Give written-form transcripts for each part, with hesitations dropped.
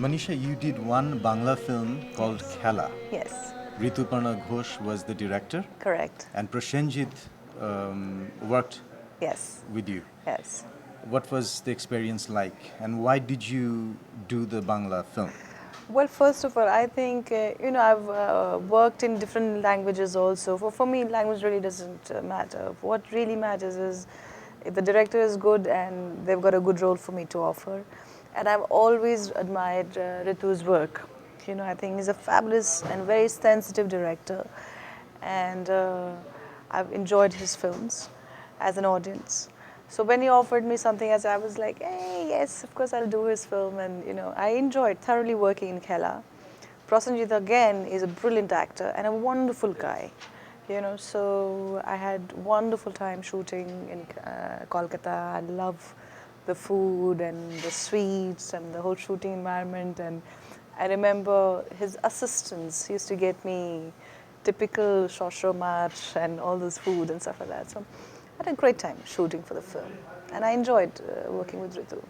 Manisha, you did one Bangla film called Khela. Yes, Rituparna Ghosh was the director, correct. and Prashenjit worked Yes, with you. yes. What was the experience like, and why did you do the Bangla film? Well, first of all, I think, I've worked in different languages also. For me, language really doesn't matter. What really matters is if the director is good and they've got a good role for me to offer. And I've always admired Ritu's work. I think he's a fabulous and very sensitive director. And I've enjoyed his films as an audience. So when he offered me something as I was like, hey, yes, of course I'll do his film. And, I enjoyed thoroughly working in Khela. Prosenjit again is a brilliant actor and a wonderful guy. So I had wonderful time shooting in Kolkata. I love the food and the sweets and the whole shooting environment. And I remember his assistants used to get me typical shosho march and all this food and stuff like that. So I had a great time shooting for the film, and I enjoyed working with Ritu.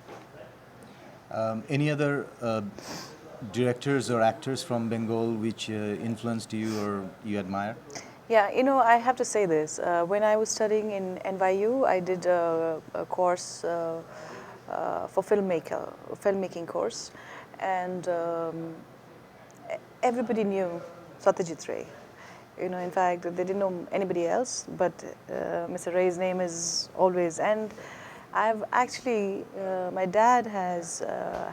Any other directors or actors from Bengal which influenced you or you admire? Yeah, I have to say this. When I was studying in NYU, I did a course for filmmaking course, and everybody knew Satyajit Ray. In fact, they didn't know anybody else, but Mr. Ray's name is always. And I've actually, my dad has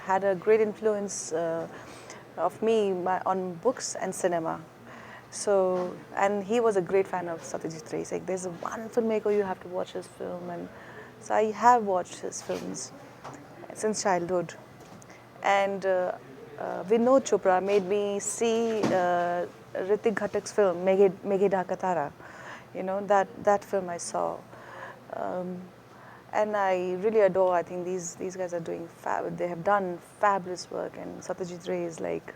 had a great influence of me on books and cinema. So, and he was a great fan of Satyajit Ray. He's like, there's one filmmaker, you have to watch his film. And so I have watched his films since childhood. And Vinod Chopra made me see Ritik Ghatak's film, Meghe Dhaka Tara. That film I saw. And I really adore, I think these guys are doing, they have done fabulous work. And Satyajit Ray is like,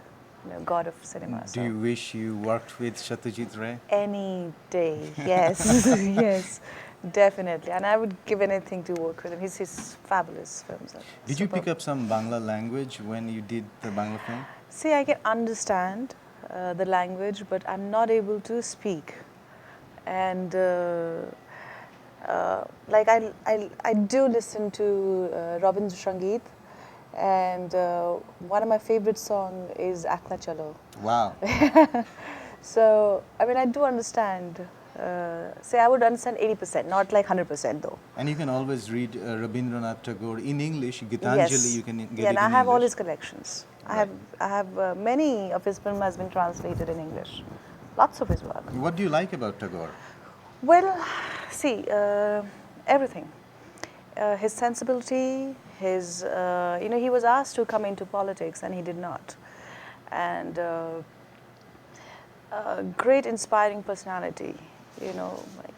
god of cinema. Do you wish you worked with Satyajit Ray? Any day, yes, yes, definitely. And I would give anything to work with him. He's fabulous films. Did you pick up some Bangla language when you did the Bangla film? See, I can understand the language, but I'm not able to speak. And like I do listen to Rabindra Sangeet, and one of my favorite songs is Akla Chalo. Wow. So, I mean, I do understand. Say, I would understand 80%, not like 100% though. And you can always read Rabindranath Tagore in English. Gitanjali, Yes. you can get Yeah, it and in I have all English. his collections. Right. I have many of his film has been translated in English. Lots of his work. What do you like about Tagore? Well, see, everything. His sensibility, his, he was asked to come into politics and he did not. And great inspiring personality, like,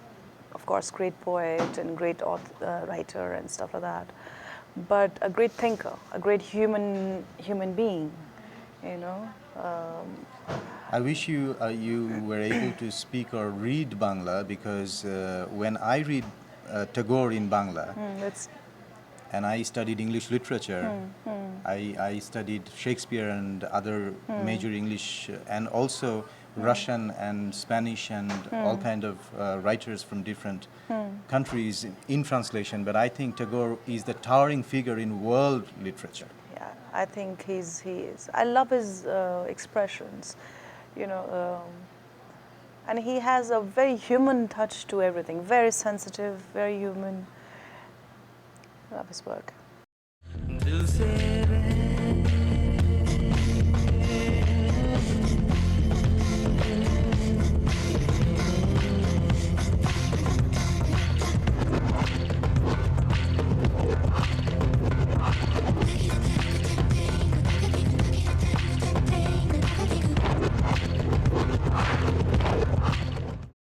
of course, great poet and great writer and stuff like that. But a great thinker, a great human being, I wish you were able to speak or read Bangla, because when I read Tagore in Bangla, and I studied English literature, I studied Shakespeare and other major English, and also Russian and Spanish and all kind of writers from different countries in translation. But I think Tagore is the towering figure in world literature. Yeah, I think he is. I love his expressions, and he has a very human touch to everything. Very sensitive, very human. I love his work.